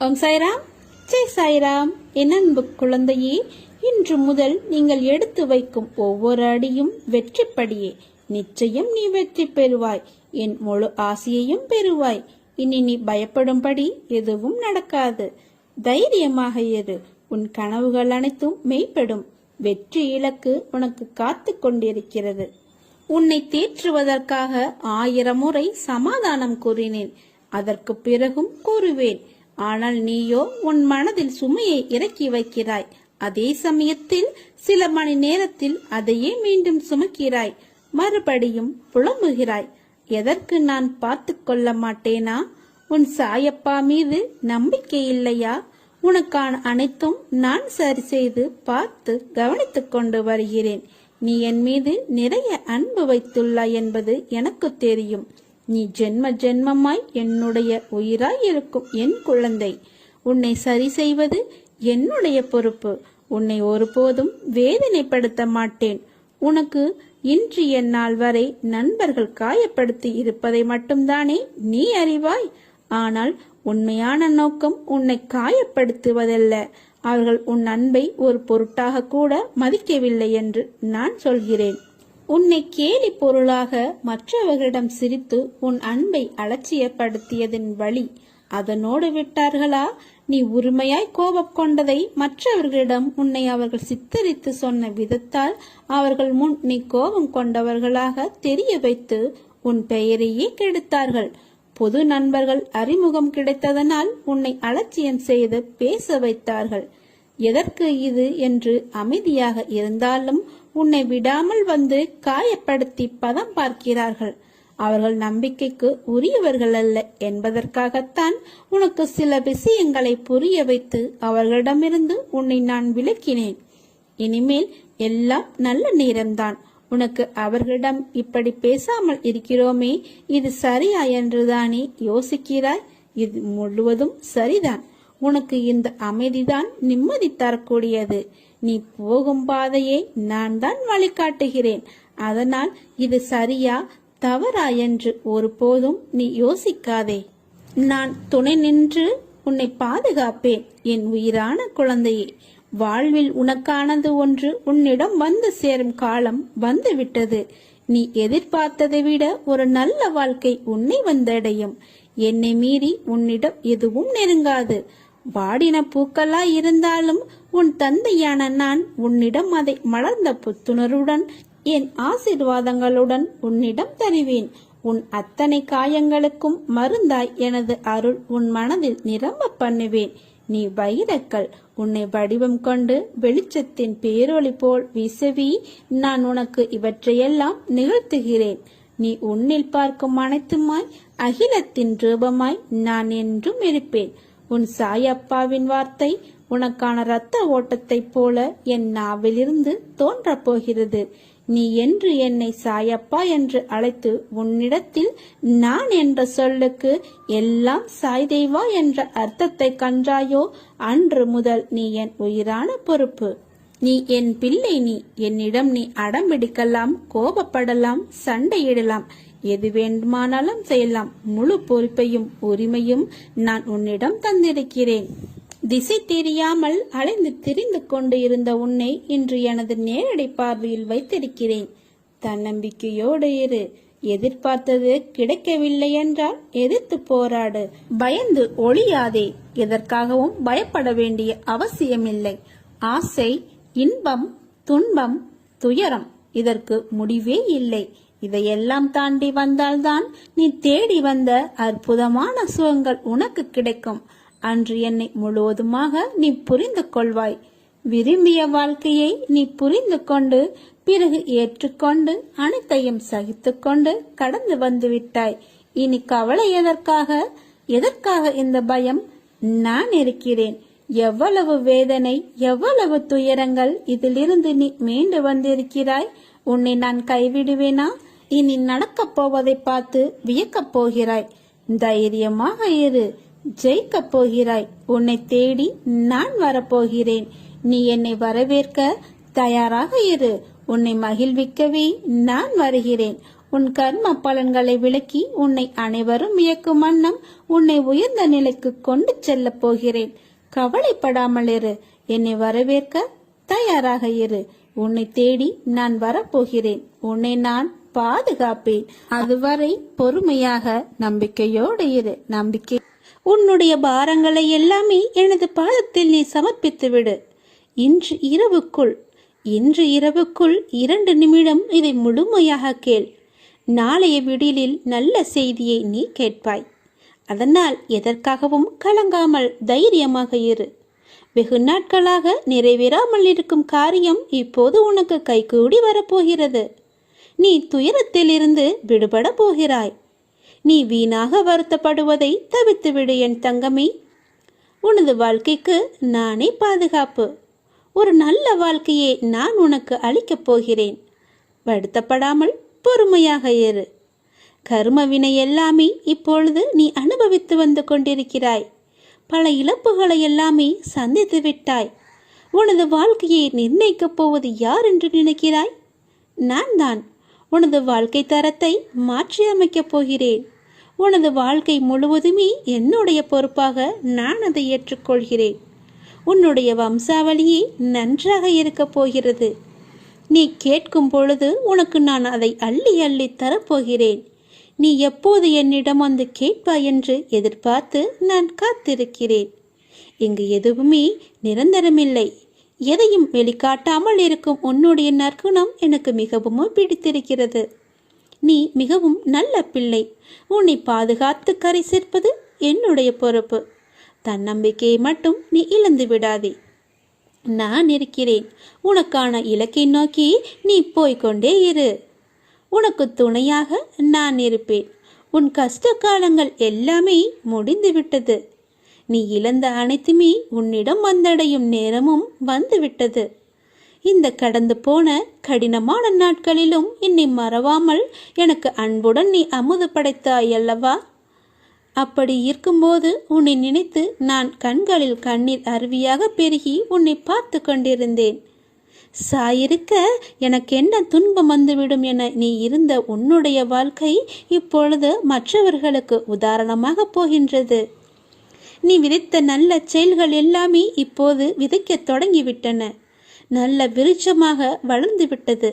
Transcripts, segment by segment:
ஓம் சாய்ராம், ஜெய் சாய்ராம். என் அன்பு குழந்தையே, இன்று முதல் நீங்கள் எடுத்து வைக்கும் ஒவ்வொரு அடியும் வெற்றிப்படியே. நிச்சயம் நீ வெற்றி பெறுவாய். என் முழு ஆசையையும் பெறுவாய். இனி நீ பயப்படும்படி எதுவும் நடக்காது. தைரியமாக இரு. உன் கனவுகள் அனைத்தும் மெய்ப்படும். வெற்றி இலக்கு உனக்கு காத்து கொண்டிருக்கிறது. உன்னை தேற்றுவதற்காக 1000 முறை சமாதானம் கூறினேன். அதற்கு பிறகும் கூறுவேன். ஆனால் நீயோ உன் மனதில் சுமையை இறக்கி வைக்கிறாய். அதே சமயத்தில் சில மணி நேரத்தில் அதையே மீண்டும் சுமக்கிறாய். மறுபடியும் புலம்புகிறாய். எதற்கு நான் பார்த்து கொள்ள மாட்டேனா? உன் சாயப்பா மீது நம்பிக்கை இல்லையா? உனக்கான அனைத்தும் நான் சரி செய்து பார்த்து கவனித்துக் கொண்டு வருகிறேன். நீ என் மீது நிறைய அன்பு வைத்துள்ளாய் என்பது எனக்கு தெரியும். நீ ஜென்ம ஜென்மமாய் என்னுடைய உயிராய் இருக்கும் என் குழந்தை. உன்னை சரி செய்வது என்னுடைய பொறுப்பு. உன்னை ஒருபோதும் வேதனைப்படுத்த மாட்டேன். உனக்கு இன்றைய நாள் வரை நண்பர்கள் காயப்படுத்தி இருப்பதை மட்டும்தானே நீ அறிவாய். ஆனால் உண்மையான நோக்கம் உன்னை காயப்படுத்துவதல்ல. அவர்கள் உன் அன்பை ஒரு பொருட்டாக கூட மதிக்கவில்லை என்று நான் சொல்கிறேன். உன்னை கேலி பொருளாக மற்றவர்களிடம் சிரித்து உன் அன்பை அலட்சியப்படுத்தியதின் வழி அதனோடு விட்டார்களா? நீ உரிமையாய் கோபம் கொண்டதை மற்றவர்களிடம் உன்னை அவர்கள் சித்தரித்து சொன்ன விதத்தால் அவர்கள் முன் நீ கோபம் கொண்டவர்களாக தெரிய வைத்து உன் பெயரையே கெடுத்தார்கள். பொது நண்பர்கள் அறிமுகம் கிடைத்ததனால் உன்னை அலட்சியம் செய்து பேச வைத்தார்கள். எதற்கு இது என்று அமைதியாக இருந்தாலும் உன்னை விடாமல் வந்து காயப்படுத்தி பதம் பார்க்கிறார்கள். அவர்கள் நம்பிக்கைக்கு உரியவர்கள் அல்ல என்பதற்காகத்தான் உனக்கு சில விஷயங்களை புரிய வைத்து அவர்களிடமிருந்து உன்னை நான் விலக்கினேன். இனிமேல் எல்லாம் நல்ல நேரம்தான். உனக்கு அவர்களிடம் இப்படி பேசாமல் இருக்கிறோமே, இது சரியா என்றுதானே யோசிக்கிறாய்? இது முழுவதும் சரிதான். உனக்கு இந்த அமைதிதான் நிம்மதி தரக்கூடியது. நீ போகும் பாதையை நான் தான் வழிகாட்டுகிறேன். அதனால் இது சரியா தவறா என்று ஒருபோதும் நீ யோசிக்காதே. நான் துணை நின்று உன்னை பாதுகாப்பேன். என் உயிரான குழந்தையே, வாழ்வில் உனக்கானது ஒன்று உன்னிடம் வந்து சேரும் காலம் வந்துவிட்டது. நீ எதிர்பார்த்ததை விட ஒரு நல்ல வாழ்க்கை உன்னை வந்தடையும். என்னை மீறி உன்னிடம் எதுவும் நெருங்காது. வாடின பூக்களா இருந்தாலும் உன் தந்தையான நான் உன்னிடம் அதை மலர்ந்த புத்துணர்வுடன் என் ஆசீர்வாதங்களுடன் உன்னிடம் தருவேன். உன் அத்தனை காயங்களுக்கும் மருந்தாய் எனது அருள் உன் மனதில் நிரம்ப பண்ணுவேன். நீ வைரக்கல். உன்னை வடிவம் கொண்டு வெளிச்சத்தின் பேரொளி போல் வீசவி நான் உனக்கு இவற்றையெல்லாம் நிகழ்த்துகிறேன். நீ உன்னில் பார்க்கும் அனைத்துமாய் அகிலத்தின் ரூபமாய் நான் என்றும் இருப்பேன். உன் சாயப்பாவின் வார்த்தை உனக்கான இரத்த ஓட்டத்தை போல என் நாவிலிருந்து தோன்றப் போகிறது. நீ என்று என்னை சாயப்பா என்று அழைத்து உன்னிடத்தில் நான் என்ற சொல்லுக்கு எல்லாம் சாய்தேவா என்ற அர்த்தத்தை கண்டாயோ, அன்று முதல் நீ என் உயிரான பொறுப்பு. நீ என் பிள்ளை. நீ என்னிடம் நீ அடம்பிடிக்கலாம், கோபப்படலாம், சண்டையிடலாம், எது வேண்டுமானாலும் செய்யலாம். முழு பொறுப்பையும் உரிமையும் நான் உன்னிடம் தந்திருக்கிறேன். திசை தெரியாமல் அலைந்து திரிந்து கொண்டு இருந்த உன்னை இன்று எனது நேரடி பார்வையில் வைத்திருக்கிறேன். தன்னம்பிக்கையோடு இரு. எதிர்பார்த்தது கிடைக்கவில்லை என்றால் எதிர்த்து போராடு. பயந்து ஒளியாதே. எதற்காகவும் பயப்பட வேண்டிய அவசியமில்லை. ஆசை, இன்பம், துன்பம், துயரம், இதற்கு முடிவே இல்லை. இதையெல்லாம் தாண்டி வந்தால்தான் நீ தேடி வந்த அற்புதமான சுகங்கள் உனக்கு கிடைக்கும். அன்று என்னை முழுவதுமாக நீ புரிந்து கொள்வாய். விரும்பிய வாழ்க்கையை நீ புரிந்து கொண்டு பிறகு ஏற்றுக்கொண்டு அனைத்தையும் சகித்து கொண்டு கடந்து வந்து விட்டாய். இனி கவலை எதற்காக? எதற்காக இந்த பயம்? நான் இருக்கிறேன். எவ்வளவு வேதனை, எவ்வளவு துயரங்கள், இதிலிருந்து நீ மீண்டு வந்திருக்கிறாய். உன்னை நான் கைவிடுவேனா? இனி நடக்கப் போவதை பார்த்து வியக்கப் போகிறாய். தைரியமாக இரு. ஜெயிக்கப் போகிறாய். உன்னை தேடி நான் வரப்போகிறேன். நீ என்னை வரவேற்க தயாராக இரு. உன்னை மகிழ்விக்கவே நான் வருகிறேன். உன் கர்ம பலன்களை விளக்கி உன்னை அனைவரும் வியக்கும் வண்ணம் உன்னை உயர்ந்த நிலைக்கு கொண்டு செல்ல போகிறேன். கவலைப்படாமல் இரு. என்னை வரவேற்க தயாராக இரு. உன்னை தேடி நான் வரப்போகிறேன். உன்னை நான் பாதுகாப்பேன். அதுவரை பொறுமையாக நம்பிக்கையோடு இரு. நம்பிக்கை. உன்னுடைய பாரங்களை எல்லாமே எனது பாதத்தில் நீ சமர்ப்பித்து விடு. இன்று இரவுக்குள் 2 நிமிடம் இதை முழுமையாக கேள். நாளைய விடியலில் நல்ல செய்தியை நீ கேட்பாய். அதனால் எதற்காகவும் கலங்காமல் தைரியமாக இரு. வெகு நாட்களாக நிறைவேறாமல் இருக்கும் காரியம் இப்போது உனக்கு கைகூடி வரப்போகிறது. நீ துயரத்திலிருந்து விடுபட போகிறாய். நீ வீணாக வருத்தப்படுவதை தவிர்த்துவிடு என் தங்கமே. உனது வாழ்க்கைக்கு நானே பாதுகாப்பு. ஒரு நல்ல வாழ்க்கையை நான் உனக்கு அளிக்கப் போகிறேன். வருத்தப்படாமல் பொறுமையாக இரு. கர்ம வினை எல்லாமே இப்பொழுது நீ அனுபவித்து வந்து கொண்டிருக்கிறாய். பல இழப்புகளை எல்லாமே சந்தித்து விட்டாய். உனது வாழ்க்கையை நிர்ணயிக்கப் போவது யார் என்று நினைக்கிறாய்? நான் தான். உனது வாழ்க்கை தரத்தை மாற்றி அமைக்கப் போகிறேன். உனது வாழ்க்கை முழுவதுமே என்னுடைய பொறுப்பாக நான் அதை ஏற்றுக்கொள்கிறேன். உன்னுடைய வம்சாவளியே நன்றாக இருக்கப் போகிறது. நீ கேட்கும் பொழுது உனக்கு நான் அதை அள்ளி அள்ளி தரப்போகிறேன். நீ எப்போது என்னிடம் வந்து கேட்பாய் என்று எதிர்பார்த்து நான் காத்திருக்கிறேன். இங்கு எதுவுமே நிரந்தரமில்லை. எதையும் வெளிக்காட்டாமல் இருக்கும் உன்னுடைய நற்குணம் எனக்கு மிகவும் பிடித்திருக்கிறது. நீ மிகவும் நல்ல பிள்ளை. உன்னை பாதுகாத்து கரை சேர்ப்பது என்னுடைய பொறுப்பு. தன்னம்பிக்கையை மட்டும் நீ இழந்து விடாதே. நான் இருக்கிறேன். உனக்கான இலக்கை நோக்கி நீ போய்கொண்டே இரு. உனக்கு துணையாக நான் இருப்பேன். உன் கஷ்ட காலங்கள் எல்லாமே முடிந்துவிட்டது. நீ இழந்த அனைத்துமே உன்னிடம் வந்தடையும் நேரமும் வந்துவிட்டது. இந்த கடந்து போன கடினமான நாட்களிலும் என்னை மறவாமல் எனக்கு அன்புடன் நீ அமுது படைத்தாய் அல்லவா? அப்படி இருக்கும்போது உன்னை நினைத்து நான் கண்களில் கண்ணீர் அருவியாக பெருகி உன்னை பார்த்து கொண்டிருந்தேன். சாயிருக்க எனக்கு என்ன துன்பம் வந்துவிடும் என நீ இருந்த உன்னுடைய வாழ்க்கை இப்பொழுது மற்றவர்களுக்கு உதாரணமாக போகின்றது. நீ விதைத்த நல்ல செயல்கள் எல்லாமே இப்போது விதைக்க தொடங்கிவிட்டன. நல்ல விருட்சமாக வளர்ந்து விட்டது.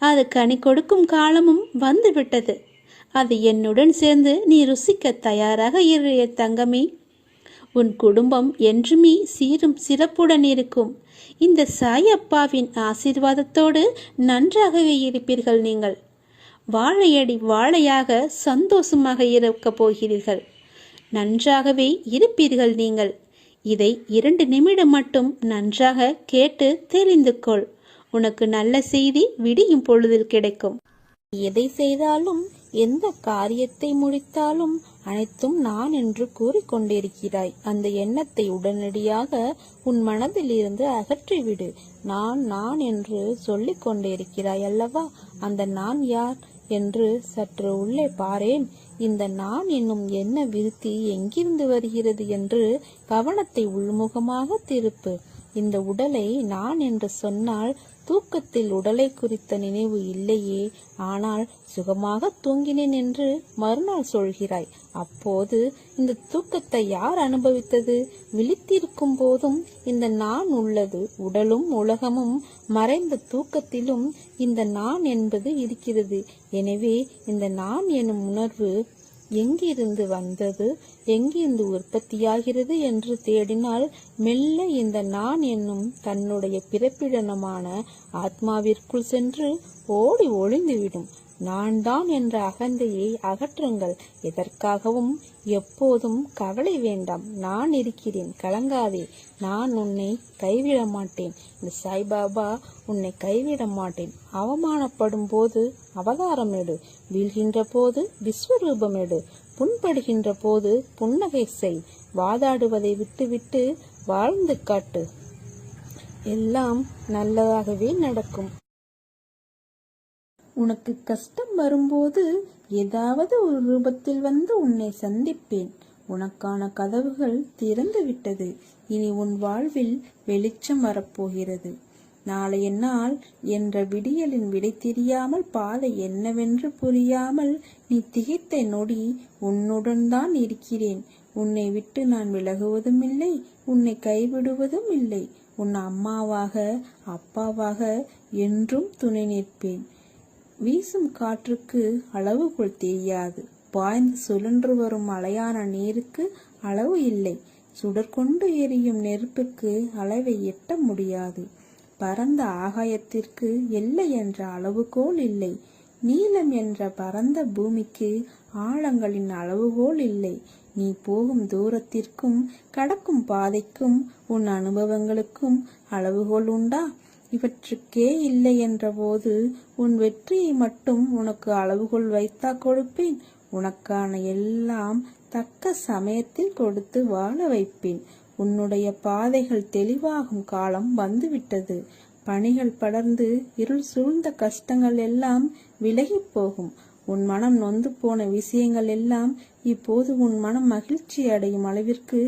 அது கனி கொடுக்கும் காலமும் வந்துவிட்டது. அது என்னுடன் சேர்ந்து நீ ருசிக்க தயாராக இரு தங்கமே. உன் குடும்பம் என்றுமே சீரும் சிறப்புடன் இருக்கும். இந்த சாயப்பாவின் ஆசீர்வாதத்தோடு நன்றாகவே இருப்பீர்கள். நீங்கள் வாழையடி வாழையாக சந்தோஷமாக இருக்கப் போகிறீர்கள். நன்றாகவே இருப்பீர்கள் நீங்கள். இதை 2 நிமிடம் மட்டும் நன்றாக கேட்டு தெரிந்து கொள். உனக்கு நல்ல செய்தி விடியும் பொழுதில் கிடைக்கும். எதை செய்தாலும் எந்த காரியத்தை முடித்தாலும் அனைத்தும் நான் என்று கூறிக்கொண்டிருக்கிறாய். அந்த எண்ணத்தை உடனடியாக உன் மனதில் இருந்து அகற்றிவிடு. நான் என்று சொல்லிக் கொண்டிருக்கிறாய் அல்லவா? அந்த நான் யார் என்று சற்று உள்ளே பாரேன். இந்த நான் என்னும் என்ன விருத்தி எங்கிருந்து வருகிறது என்று கவனத்தை உள்முகமாக திருப்பு. இந்த உடலை நான் என்று சொன்னால் தூக்கத்தில் உடலை குறித்த நினைவு இல்லையே, ஆனால் சுகமாக தூங்கினேன் என்று மறுநாள் சொல்கிறாய். அப்போது இந்த தூக்கத்தை யார் அனுபவித்தது? விழித்திருக்கும் போதும் இந்த நான் உள்ளது. உடலும் உலகமும் மறைந்த தூக்கத்திலும் இந்த நான் என்பது இருக்கிறது. எனவே இந்த நான் எனும் உணர்வு எங்கிருந்து வந்தது, எங்கிருந்து உற்பத்தியாகிறது என்று தேடினால் மெல்ல இந்த நான் என்னும் தன்னுடைய பிறப்பிடமான ஆத்மாவிற்குள் சென்று ஓடி ஒளிந்துவிடும். நான் தான் என்ற அகந்தையை அகற்றுங்கள். எதற்காகவும் எப்போதும் கவலை வேண்டாம். நான் இருக்கிறேன், கலங்காதே. நான் உன்னை கைவிட மாட்டேன். இந்த சாய்பாபா உன்னை கைவிட மாட்டேன். அவமானப்படும் போது அவதாரம் எடு, வீழ்கின்ற போது விஸ்வரூபம் எடு, புண்படுகின்ற போது புன்னகை செய். வாதாடுவதை விட்டுவிட்டு வாழ்ந்து காட்டு. எல்லாம் நல்லதாகவே நடக்கும். உனக்கு கஷ்டம் வரும்போது ஏதாவது ஒரு ரூபத்தில் வந்து உன்னை சந்திப்பேன். உனக்கான கதவுகள் திறந்து விட்டது. இனி உன் வாழ்வில் வெளிச்சம் வரப்போகிறது. நாளைய நாள் என்ற விடியலின் விடை தெரியாமல் பாதை என்னவென்று புரியாமல் நீ திகைத்த நொடி உன்னுடன் தான் இருக்கிறேன். உன்னை விட்டு நான் விலகுவதும் இல்லை, உன்னை கைவிடுவதும் இல்லை. உன் அம்மாவாக அப்பாவாக என்றும் துணை நிற்பேன். வீசும் காற்றுக்கு அளவுக்குள் தெரியாது, பாய்ந்து சுழன்று வரும் அலையான நீருக்கு அளவு இல்லை. சுடற்கொண்டு எரியும் நெருப்புக்கு அளவை எட்ட முடியாது. பரந்த ஆகாயத்திற்கு எல்லை என்ற அளவுகோல் இல்லை. நீளம் என்ற பரந்த பூமிக்கு ஆழங்களின் அளவுகோல் இல்லை. நீ போகும் தூரத்திற்கும் கடக்கும் பாதைக்கும் உன் அனுபவங்களுக்கும் அளவுகோல் உண்டா? இவற்றுக்கே இல்லை என்ற போது உன் வெற்றியை மட்டும் உனக்கு அளவுகோல் வைத்தா கொடுப்பேன். உனக்கான எல்லாம் தக்க சமயத்தில் கொடுத்து வாழ வைப்பேன். உன்னுடைய பாதைகள் தெளிவாகும் காலம் வந்துவிட்டது. பனிகள் படர்ந்து இருள் சூழ்ந்த கஷ்டங்கள் எல்லாம் விலகி போகும். உன் மனம் நொந்து போன விஷயங்கள் எல்லாம் இப்போது உன் மனம் மகிழ்ச்சி அடையும் அளவிற்கு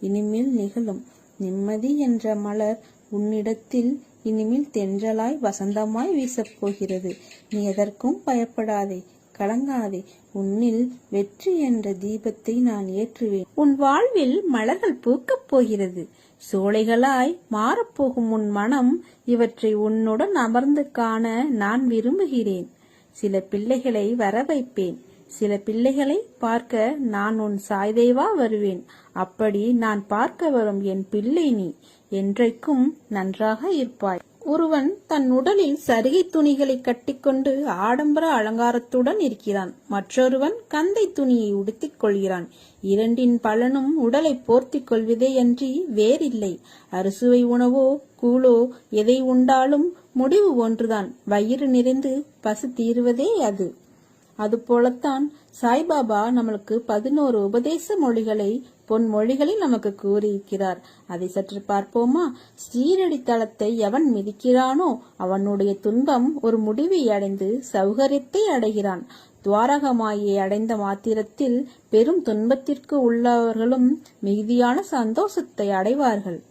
இனிமேல் நிகழும். நிம்மதி என்ற மலர் உன்னிடத்தில் இனிமேல் தென்றலாய் வசந்தமாய் வீசப் போகிறது. நீ எதற்கும் பயப்படாதே, கலங்காதே. உன்னில் வெற்றி என்ற தீபத்தை நான் ஏற்றுவேன். உன் வாழ்வில் மலர்கள் பூக்கப் போகிறது. சோலைகளாய் மாறப்போகும் உன் மனம் இவற்றை உன்னுடன் அமர்ந்து காண நான் விரும்புகிறேன். சில பிள்ளைகளை வர வைப்பேன். சில பிள்ளைகளை பார்க்க நான் உன் சாய்தேவா வருவேன். அப்படி நான் பார்க்க வரும் என் பிள்ளை நீ என்றைக்கும் நன்றாக இருப்பாய். ஒருவன் தன் உடலில் சரிகை துணிகளை கட்டிக்கொண்டு ஆடம்பர அலங்காரத்துடன் இருக்கிறான். மற்றொருவன் கந்தை துணியை உடுத்திக் கொள்கிறான். இரண்டின் பலனும் உடலை போர்த்திக் கொள்வதே அன்றி வேறில்லை. அறுசுவை உணவோ கூழோ எதை உண்டாலும் முடிவு ஒன்றுதான், வயிறு நிறைந்து பசி தீருவதே அது. அதுபோலத்தான் சாய்பாபா நம்மளுக்கு 11 உபதேச மொழிகளை பொன் மொழிகளில் நமக்கு கூறியிருக்கிறார். அதை சற்று பார்ப்போமா? ஸ்ரீரடி தலத்தை எவன் மிதிக்கிறானோ அவனுடைய துன்பம் ஒரு முடிவை அடைந்து சௌகரியத்தை அடைகிறான். துவாரகமாயை அடைந்த மாத்திரத்தில் பெரும் துன்பத்திற்கு உள்ளவர்களும் மிகுதியான சந்தோஷத்தை அடைவார்கள்.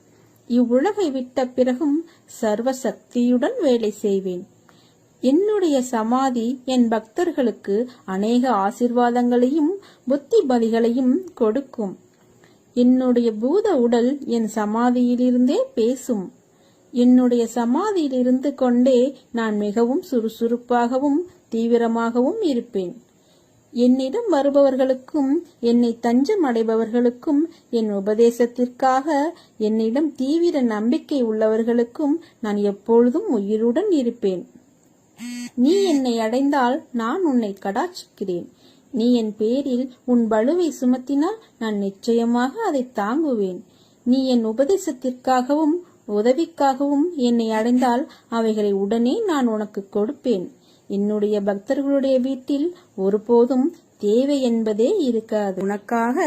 இவ்வுலகை விட்ட பிறகும் சர்வ சக்தியுடன் வேலை செய்வேன். என்னுடைய சமாதி என் பக்தர்களுக்கு அநேக ஆசீர்வாதங்களையும் புத்திபலிகளையும் கொடுக்கும். என்னுடைய பூத உடல் என் சமாதியிலிருந்தே பேசும். என்னுடைய சமாதியிலிருந்து கொண்டே நான் மிகவும் சுறுசுறுப்பாகவும் தீவிரமாகவும் இருப்பேன். என்னிடம் வருபவர்களுக்கும் என்னை தஞ்சம் அடைபவர்களுக்கும் என் உபதேசத்திற்காக என்னிடம் தீவிர நம்பிக்கை உள்ளவர்களுக்கும் நான் எப்பொழுதும் உயிருடன் இருப்பேன். நீ என்னை அடைந்தால் நான் உன்னை கடாட்சிக்கிறேன். நீ என் பேரில் உன் பளுவை சுமத்தினால் நான் நிச்சயமாக அதை தாங்குவேன். நீ என் உபதேசத்திற்காகவும் உதவிக்காகவும் என்னை அடைந்தால் அவைகளை உடனே நான் உனக்கு கொடுப்பேன். என்னுடைய பக்தர்களுடைய வீட்டில் ஒருபோதும் தேவை என்பதே இருக்காது. உனக்காக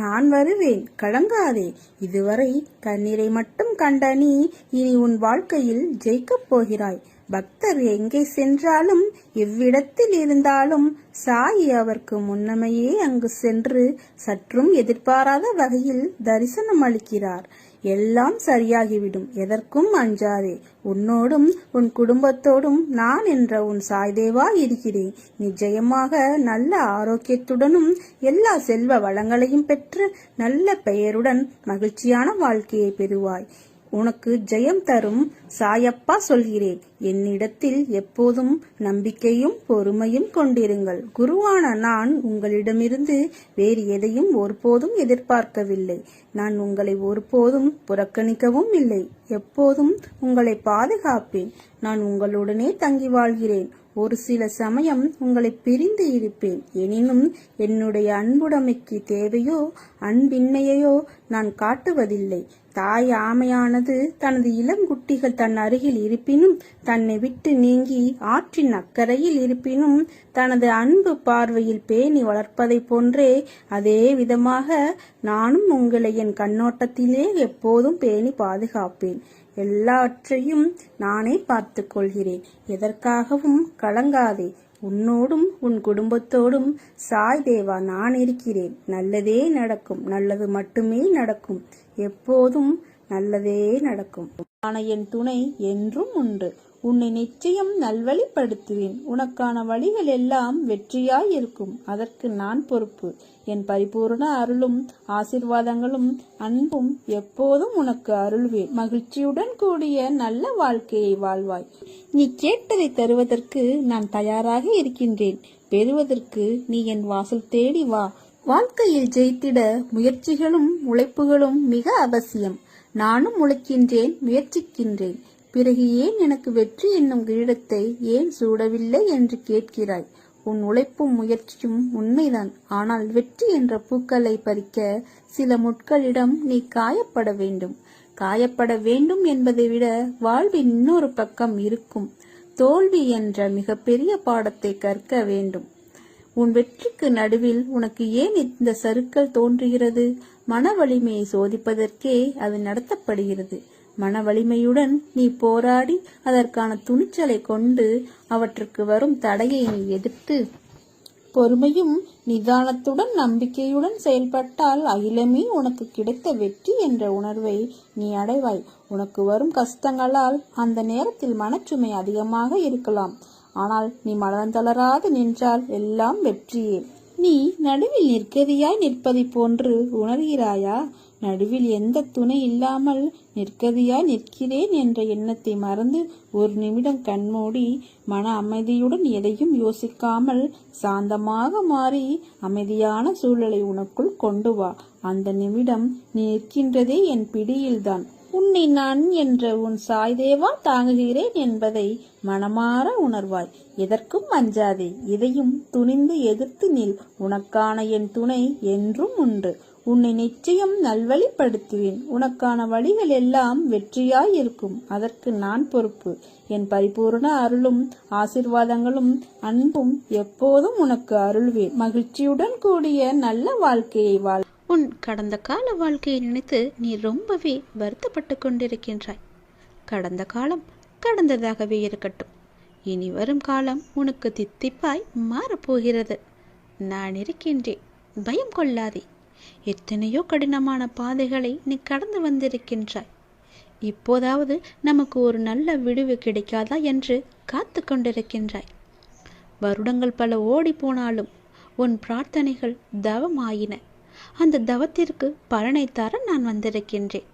நான் வருவேன், கலங்காதே. இதுவரை கண்ணீரை மட்டும் கண்ட நீ இனி உன் வாழ்க்கையில் ஜெயிக்கப் போகிறாய். பக்தர் எங்கே சென்றாலும் எவ்விடத்தில் இருந்தாலும் சாயி அவருக்கு முன்னமையே அங்கு சென்று சற்றும் எதிர்பாராத வகையில் தரிசனம் அளிக்கிறார். எல்லாம் சரியாகிவிடும், எதற்கும் அஞ்சாதே. உன்னோடும் உன் குடும்பத்தோடும் நான் என்ற உன் சாய்தேவா இருக்கிறேன். நிச்சயமாக நல்ல ஆரோக்கியத்துடனும் எல்லா செல்வ வளங்களையும் பெற்று நல்ல பெயருடன் மகிழ்ச்சியான வாழ்க்கையை பெறுவாய். உனக்கு ஜெயம் தரும் சாயப்பா சொல்கிறேன். என்னிடத்தில் எப்போதும் நம்பிக்கையும் பொறுமையும் கொண்டிருங்கள். குருவான நான் உங்களிடமிருந்து வேறு எதையும் ஒருபோதும் எதிர்பார்க்கவில்லை. நான் உங்களை ஒருபோதும் புறக்கணிக்கவும் இல்லை. எப்போதும் உங்களை பாதுகாப்பேன். நான் உங்களுடனே தங்கி வாழ்கிறேன். ஒரு சில சமயம் உங்களை பிரிந்து இருப்பேன். எனினும் என்னுடைய அன்புடைமைக்கு தேவையோ அன்பின்மையோ நான் காட்டுவதில்லை. தாய் ஆமையானது தனது இளம் குட்டிகள் தன் அருகில் இருப்பினும் தன்னை விட்டு நீங்கி ஆற்றின் அக்கறையில் இருப்பினும் தனது அன்பு பார்வையில் பேணி வளர்ப்பதை போன்றே அதே விதமாக நானும் உங்களை என் கண்ணோட்டத்திலே எப்போதும் பேணி பாதுகாப்பேன். எல்லாவற்றையும் நானே பார்த்து கொள்கிறேன். எதற்காகவும் கலங்காதே. உன்னோடும் உன் குடும்பத்தோடும் சாய் தேவா நான் இருக்கிறேன். நல்லதே நடக்கும், நல்லது மட்டுமே நடக்கும். எப்போதும் நல்லதே நடக்கும். ஆன என் துணை என்றும் உண்டு. உன்னை நிச்சயம் நல்வழிப்படுத்துவேன். உனக்கான வழிகள் எல்லாம் வெற்றியாய் இருக்கும். அதற்கு நான் பொறுப்பு. என் பரிபூர்ண அருளும் ஆசிர்வாதங்களும் அன்பும் எப்போதும் உனக்கு அருள்வேன். மகிழ்ச்சியுடன் கூடிய நல்ல வாழ்க்கையை வாழ்வாய். நீ கேட்டதை தருவதற்கு நான் தயாராக இருக்கின்றேன். பெறுவதற்கு நீ என் வாசல் தேடி வா. வாழ்க்கையில் ஜெயித்திட முயற்சிகளும் உழைப்புகளும் மிக அவசியம். நானும் உழைக்கின்றேன், முயற்சிக்கின்றேன். பிறகு ஏன் எனக்கு வெற்றி என்னும் கிரீடத்தை ஏன் சூடவில்லை என்று கேட்கிறாய். உன் உழைப்பும் முயற்சியும் உண்மைதான். ஆனால் வெற்றி என்ற பூக்களை பறிக்க சில முட்களிடம் நீ காயப்பட வேண்டும். காயப்பட வேண்டும் என்பதை விட வாழ்வின் இன்னொரு பக்கம் இருக்கும். தோல்வி என்ற மிகப்பெரிய பாடத்தை கற்க வேண்டும். உன் வெற்றிக்கு நடுவில் உனக்கு ஏன் இந்த சறுக்கல் தோன்றுகிறது? மன வலிமையை சோதிப்பதற்கே அது நடத்தப்படுகிறது. மன வலிமையுடன் நீ போராடி அதற்கான துணிச்சலை கொண்டு அவற்றுக்கு வரும் தடையை நீ எதிர்த்து பொறுமையும் நிதானத்துடன் நம்பிக்கையுடன் செயல்பட்டால் அகிலமே உனக்கு கிடைத்த வெற்றி என்ற உணர்வை நீ அடைவாய். உனக்கு வரும் கஷ்டங்களால் அந்த நேரத்தில் மனச்சுமை அதிகமாக இருக்கலாம். ஆனால் நீ மனந்தளராது நின்றால் எல்லாம் வெற்றியே. நீ நடுவில் நிற்கதியாய் நிற்பதை போன்று உணர்கிறாயா? நடுவில் எந்த துணை இல்லாமல் நிற்கதியாய் நிற்கிறேன் என்ற எண்ணத்தை மறந்து ஒரு நிமிடம் கண்மூடி மன அமைதியுடன் எதையும் யோசிக்காமல் சாந்தமாக மாறி அமைதியான சூழலை உனக்குள் கொண்டு வா. அந்த நிமிடம் நீ நிற்கின்றதே என் பிடியில்தான். உன்னை நான் என்ற உன் சாய்தேவா தாங்குகிறேன் என்பதை மனமாற உணர்வாய். எதற்கும் அஞ்சாதே. எதையும் துணிந்து எதிர்த்து நில். உனக்கான என் துணை என்றும் உண்டு. உன்னை நிச்சயம் நல்வழிப்படுத்துவேன். உனக்கான வழிகள் எல்லாம் வெற்றியாய் இருக்கும். அதற்கு நான் பொறுப்பு. என் பரிபூர்ண அருளும் ஆசிர்வாதங்களும் அன்பும் எப்போதும் உனக்கு அருள்வேன். மகிழ்ச்சியுடன் கூடிய நல்ல வாழ்க்கையை வாழ். உன் கடந்த கால வாழ்க்கையை நினைத்து நீ ரொம்பவே வருத்தப்பட்டு கொண்டிருக்கின்றாய். கடந்த காலம் கடந்ததாகவே இருக்கட்டும். இனி வரும் காலம் உனக்கு தித்திப்பாய் மாறப்போகிறது. நான் இருக்கின்றேன், பயம் கொள்ளாதே. எத்தனையோ கடினமான பாதைகளை நீ கடந்து வந்திருக்கின்றாய். இப்போதாவது நமக்கு ஒரு நல்ல விடுவு கிடைக்காதா என்று காத்து கொண்டிருக்கின்றாய். வருடங்கள் பல ஓடி போனாலும் உன் பிரார்த்தனைகள் தவமாயின. அந்த தவத்திற்கு பலனை தர நான் வந்திருக்கின்றேன்.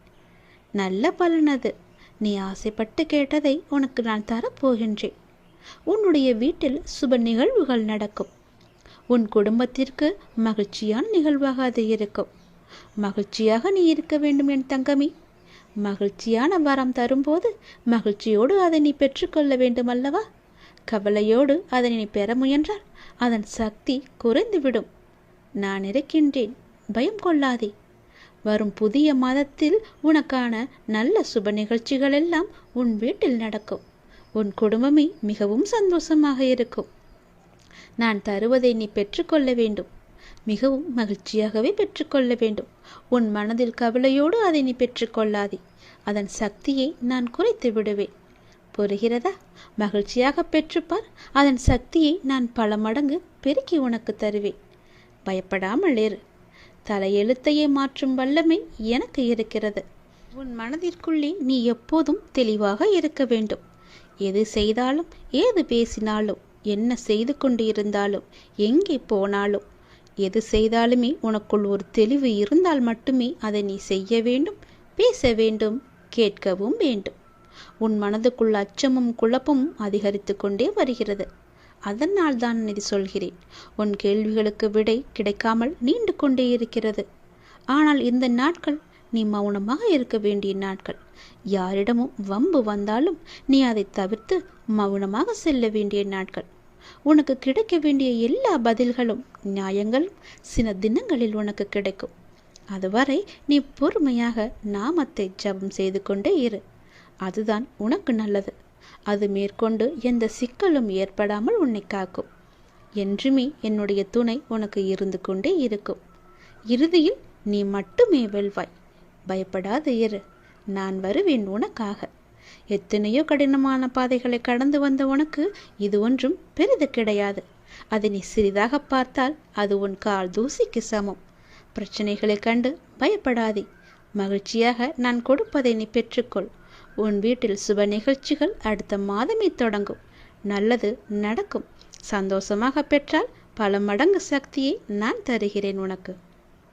நல்ல பலன் அது. நீ ஆசைப்பட்டு கேட்டதை உனக்கு நான் தரப்போகின்றேன். உன்னுடைய வீட்டில் சுப நிகழ்வுகள் நடக்கும். உன் குடும்பத்திற்கு மகிழ்ச்சியான நிகழ்வாக அது இருக்கும். மகிழ்ச்சியாக நீ இருக்க வேண்டும் என் தங்கமி. மகிழ்ச்சியான வரம் தரும்போது மகிழ்ச்சியோடு அதை நீ பெற்றுக்கொள்ள வேண்டும் அல்லவா? கவலையோடு அதனை நீ பெற முயன்றால் அதன் சக்தி குறைந்துவிடும். நான் இருக்கின்றேன், பயம் கொள்ளாதே. வரும் புதிய மாதத்தில் உனக்கான நல்ல சுப நிகழ்ச்சிகள் எல்லாம் உன் வீட்டில் நடக்கும். உன் குடும்பமே மிகவும் சந்தோஷமாக இருக்கும். நான் தருவதை நீ பெற்றுக்கொள்ள வேண்டும். மிகவும் மகிழ்ச்சியாகவே பெற்றுக்கொள்ள வேண்டும். உன் மனதில் கவலையோடு அதை நீ பெற்றுக்கொள்ளாதே. அதன் சக்தியை நான் குறைத்து விடுவேன். புரிகிறதா? மகிழ்ச்சியாக பெற்றுப்பார். அதன் சக்தியை நான் பல மடங்கு பெருக்கி உனக்கு தருவேன். பயப்படாமல் இரு. தலையெழுத்தையே மாற்றும் வல்லமை எனக்கு இருக்கிறது. உன் மனதிற்குள்ளே நீ எப்போதும் தெளிவாக இருக்க வேண்டும். எது செய்தாலும், ஏது பேசினாலும், என்ன செய்து கொண்டு இருந்தாலும், எங்கே போனாலும், எது செய்தாலுமே உனக்குள் ஒரு தெளிவு இருந்தால் மட்டுமே அதை நீ செய்ய வேண்டும், பேச வேண்டும், கேட்கவும் வேண்டும். உன் மனதுக்குள் அச்சமும் குழப்பமும் அதிகரித்து கொண்டே வருகிறது. அதனால் தான் இது சொல்கிறேன். உன் கேள்விகளுக்கு விடை கிடைக்காமல் நீண்டு கொண்டே இருக்கிறது. ஆனால் இந்த நாட்கள் நீ மௌனமாக இருக்க வேண்டிய நாட்கள். யாரிடமும் வம்பு வந்தாலும் நீ அதை தவிர்த்து மௌனமாக செல்ல வேண்டிய நாட்கள். உனக்கு கிடைக்க வேண்டிய எல்லா பதில்களும் நியாயங்களும் சில தினங்களில் உனக்கு கிடைக்கும். அதுவரை நீ பொறுமையாக நாமத்தை ஜபம் செய்து கொண்டே இரு. அதுதான் உனக்கு நல்லது. அது மேற்கொண்டு எந்த சிக்கலும் ஏற்படாமல் உன்னை காக்கும். என்றுமே என்னுடைய துணை உனக்கு இருந்து கொண்டே இருக்கும். இறுதியில் நீ மட்டுமே வெல்வாய். பயப்படாத இரு. நான் வருவேன் உனக்காக. எத்தனையோ கடினமான பாதைகளை கடந்து வந்த உனக்கு இது ஒன்றும் பெரிது கிடையாது. அதை நீ சிறிதாக பார்த்தால் அது உன் கால் தூசிக்கு சமம். பிரச்சனைகளை கண்டு பயப்படாதே. மகிழ்ச்சியாக நான் கொடுப்பதை நீ பெற்றுக்கொள். உன் வீட்டில் சுப நிகழ்ச்சிகள் அடுத்த மாதமே தொடங்கும். நல்லது நடக்கும். சந்தோஷமாக பெற்றால் பல மடங்கு சக்தியை நான் தருகிறேன் உனக்கு.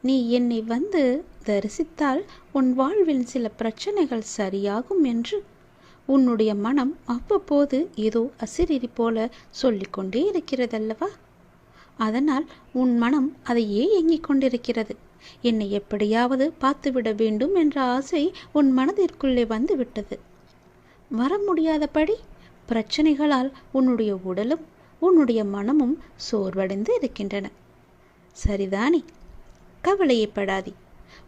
நீ என்னை வந்து தரிசித்தால் உன் வாழ்வில் சில பிரச்சனைகள் சரியாகும் என்று உன்னுடைய மனம் அவ்வப்போது ஏதோ அசிரிரி போல சொல்லிக்கொண்டே இருக்கிறதல்லவா? அதனால் உன் மனம் அதையே ஏங்கிக் கொண்டிருக்கிறது. என்னை எப்படியாவது பார்த்துவிட வேண்டும் என்ற ஆசை உன் மனதிற்குள்ளே வந்து விட்டது. வர முடியாதபடி பிரச்சனைகளால் உன்னுடைய உடலும் உன்னுடைய மனமும் சோர்வடைந்து இருக்கின்றன. சரிதானே? கவலையப்படாதே.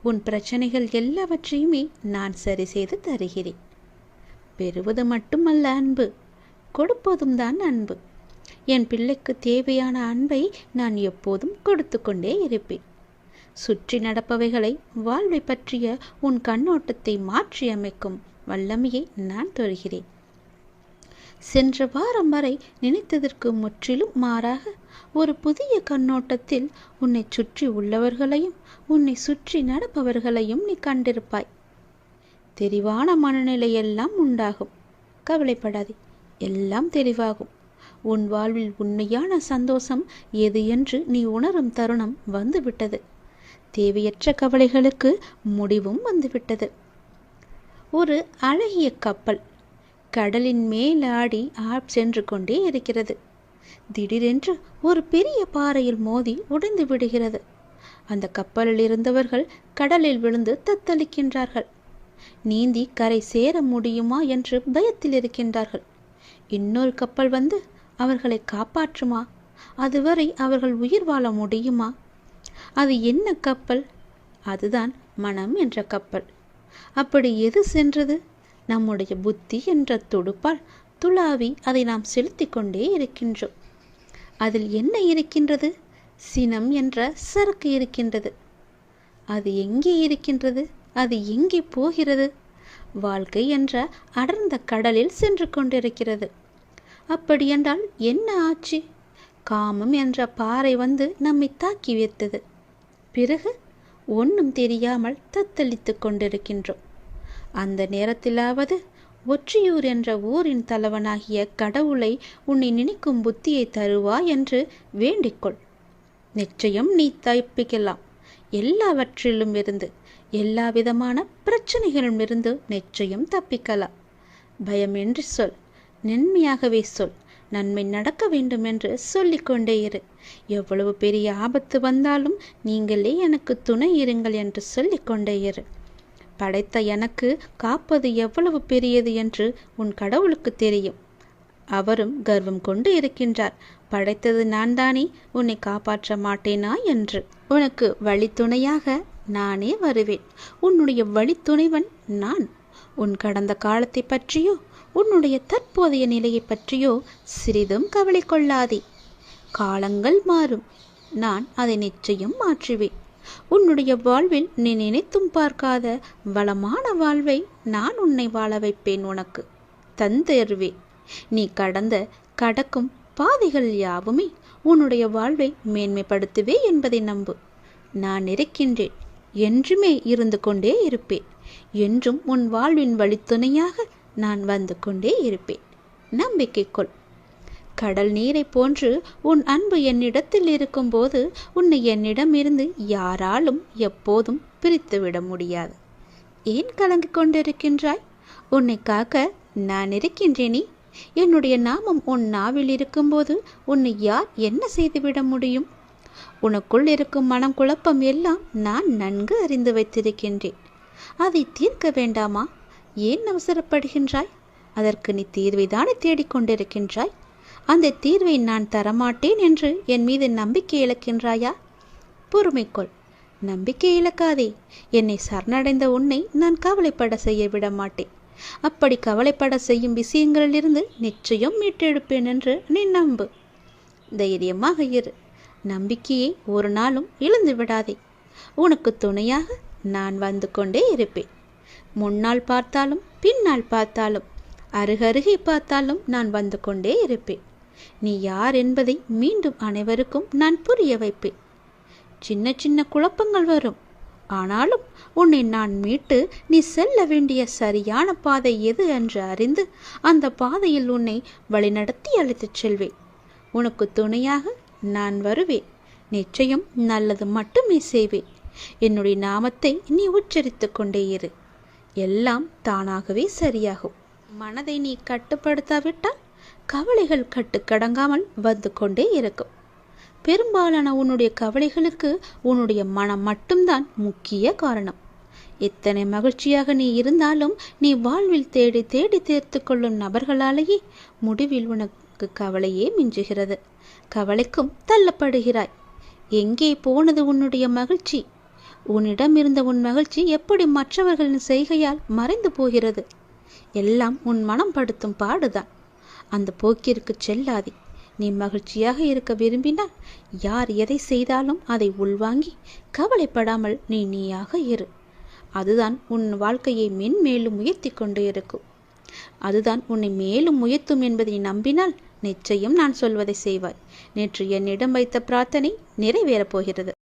உன் பிரச்சனைகள் எல்லாவற்றையுமே நான் சரி செய்து தருகிறேன். பெறுவது மட்டுமல்ல அன்பு, கொடுப்பதும் தான் அன்பு. என் பிள்ளைக்கு தேவையான அன்பை நான் எப்போதும் கொடுத்து கொண்டே இருப்பேன். சுற்றி நடப்பவைகளை வாழ்வை பற்றிய உன் கண்ணோட்டத்தை மாற்றி அமைக்கும் வல்லமையை நான் தருகிறேன். சென்ற வாரம் வரை நினைத்ததற்கு முற்றிலும் மாறாக ஒரு புதிய கண்ணோட்டத்தில் உன்னை சுற்றி உள்ளவர்களையும் உன்னை சுற்றி நடப்பவர்களையும் நீ கண்டிருப்பாய். தெளிவான மனநிலையெல்லாம் உண்டாகும். கவலைப்படாதே, எல்லாம் தெளிவாகும். உன் வாழ்வில் உண்மையான சந்தோஷம் எது என்று நீ உணரும் தருணம் வந்துவிட்டது. தேவையற்ற கவலைகளுக்கு முடிவும் வந்துவிட்டது. ஒரு அழகிய கப்பல் கடலின் மேலாடி சென்று கொண்டே இருக்கிறது. திடீரென்று ஒரு பெரிய பாறையில் மோதி உடைந்து விடுகிறது. அந்த கப்பலில் இருந்தவர்கள் கடலில் விழுந்து தத்தளிக்கின்றார்கள். நீந்தி கரை சேர முடியுமா என்று பயத்தில் இருக்கின்றார்கள். இன்னொரு கப்பல் வந்து அவர்களை காப்பாற்றுமா? அதுவரை அவர்கள் உயிர் வாழ முடியுமா? அது என்ன கப்பல்? அதுதான் மனம் என்ற கப்பல். அப்படி எது சென்றது? நம்முடைய புத்தி என்ற துடுப்பால் துளாவி அதை நாம் செலுத்தி கொண்டே இருக்கின்றோம். அதில் என்ன இருக்கின்றது? சினம் என்ற சரக்கு இருக்கின்றது. அது எங்கே இருக்கின்றது? அது எங்கே போகிறது? வாழ்க்கை என்ற அடர்ந்த கடலில் சென்று கொண்டிருக்கிறது. அப்படியென்றால் என்ன ஆச்சு? காமம் என்ற பாறை வந்து நம்மை தாக்கி வைத்தது. பிறகு ஒன்றும் தெரியாமல் தத்தளித்து கொண்டிருக்கின்றோம். அந்த நேரத்திலாவது ஒற்றியூர் என்ற ஊரின் தலைவனாகிய கடவுளை உன்னை நினைக்கும் புத்தியை தருவா என்று வேண்டிக்கொள். நிச்சயம் நீ தப்பிக்கலாம். எல்லாவற்றிலும் இருந்து, எல்லா விதமான பிரச்சனைகளிலும் இருந்து நிச்சயம் தப்பிக்கலாம். பயமின்றி சொல், நன்மையாகவே சொல். நன்மை நடக்க வேண்டும் என்று சொல்லிக்கொண்டே இரு. எவ்வளவு பெரிய ஆபத்து வந்தாலும் நீங்களே எனக்கு துணை இருங்கள் என்று சொல்லிக்கொண்டே இரு. படைத்த எனக்கு காப்பது எவ்வளவு பெரியது என்று உன் கடவுளுக்கு தெரியும். அவரும் கர்வம் கொண்டு இருக்கின்றார். படைத்தது நான் தானே, உன்னை காப்பாற்ற மாட்டேனா என்று. உனக்கு வழித்துணையாக நானே வருவேன். உன்னுடைய வழித்துணைவன் நான். உன் கடந்த காலத்தை பற்றியோ உன்னுடைய தற்போதைய நிலையை பற்றியோ சிறிதும் கவலை கொள்ளாதே. காலங்கள் மாறும், நான் அதை நிச்சயம் மாற்றுவேன். உன்னுடைய வாழ்வில் நீ நினைத்தும் பார்க்காத வளமான வாழ்வை நான் உன்னை வாழ வைப்பேன். உனக்கு தந்தருவேன். நீ கடக்கும் பாதைகள் யாவுமே உன்னுடைய வாழ்வை மேன்மைப்படுத்துவே என்பதை நம்பு. நான் இருக்கின்றேன், என்றுமே இருந்து கொண்டே இருப்பேன். என்றும் உன் வாழ்வின் வழித்துணையாக நான் வந்து கொண்டே இருப்பேன். நம்பிக்கை கொள். கடல் நீரை போன்று உன் அன்பு என்னிடத்தில் இருக்கும்போது உன்னை என்னிடமிருந்து யாராலும் எப்போதும் பிரித்துவிட முடியாது. ஏன் கலங்கிக் கொண்டிருக்கின்றாய்? உன்னை காக்க நான் இருக்கின்றேனே. என்னுடைய நாமம் உன் நாவில் இருக்கும்போது உன்னை யார் என்ன செய்துவிட முடியும்? உனக்குள் இருக்கும் மனம் குழப்பம் எல்லாம் நான் நன்கு அறிந்து வைத்திருக்கின்றேன். அதை தீர்க்க வேண்டாமா? ஏன் அவசரப்படுகின்றாய்? அதற்கு நீ தீர்வை தானே தேடிக்கொண்டிருக்கின்றாய். அந்த தீர்வை நான் தரமாட்டேன் என்று என் மீது நம்பிக்கை இழக்கின்றாயா? பொறுமைக்கொள், நம்பிக்கை இழக்காதே. என்னை சரணடைந்த உன்னை நான் கவலைப்பட செய்ய விட மாட்டேன். அப்படி கவலைப்பட செய்யும் விஷயங்களிலிருந்து நிச்சயம் மீட்டெடுப்பேன் என்று நீ நம்பு. தைரியமாக இரு. நம்பிக்கையை ஒரு நாளும் இழந்து விடாதே. உனக்கு துணையாக நான் வந்து கொண்டே இருப்பேன். முன்னால் பார்த்தாலும் பின்னால் பார்த்தாலும் அருகருகே பார்த்தாலும் நான் வந்து கொண்டே இருப்பேன். நீ யார் என்பதை மீண்டும் அனைவருக்கும் நான் புரிய வைப்பேன். சின்ன சின்ன குழப்பங்கள் வரும், ஆனாலும் உன்னை நான் மீட்டு நீ செல்ல வேண்டிய சரியான பாதை எது என்று அறிந்து அந்த பாதையில் உன்னை வழிநடத்தி அழைத்துச் செல்வேன். உனக்கு துணையாக நான் வருவேன். நிச்சயம் நல்லது மட்டுமே செய்வேன். என்னுடைய நாமத்தை நீ உச்சரித்து கொண்டே இரு. எல்லாம் தானாகவே சரியாகும். மனதை நீ கட்டுப்படுத்தாவிட்டால் கவலைகள் கட்டுக்கடங்காமல் வந்து கொண்டே இருக்கும். பெரும்பாலான உன்னுடைய கவலைகளுக்கு உன்னுடைய மனம் மட்டும்தான் முக்கிய காரணம். எத்தனை மகிழ்ச்சியாக நீ இருந்தாலும் நீ வாழ்வில் தேடி தேடி தேர்த்து கொள்ளும் நபர்களாலேயே முடிவில் உனக்கு கவலையே மிஞ்சுகிறது. கவலைக்கும் தள்ளப்படுகிறாய். எங்கே போனது உன்னுடைய மகிழ்ச்சி? உன்னிடம் இருந்த உன் மகிழ்ச்சி எப்படி மற்றவர்களின் செய்கையால் மறைந்து போகிறது? எல்லாம் உன் மனம் படுத்தும் பாடுதான். அந்த போக்கிற்கு செல்லாதே. நீ மகிழ்ச்சியாக இருக்க விரும்பினால் யார் எதை செய்தாலும் அதை உள்வாங்கி கவலைப்படாமல் நீ நீயாக இரு. அதுதான் உன் வாழ்க்கையை மென்மேலும் உயர்த்தி கொண்டு இருக்கும். அதுதான் உன்னை மேலும் உயர்த்தும் என்பதை நம்பினால் நிச்சயம் நான் சொல்வதை செய்வாய். நேற்று என்னிடம் வைத்த பிரார்த்தனை நிறைவேறப் போகிறது.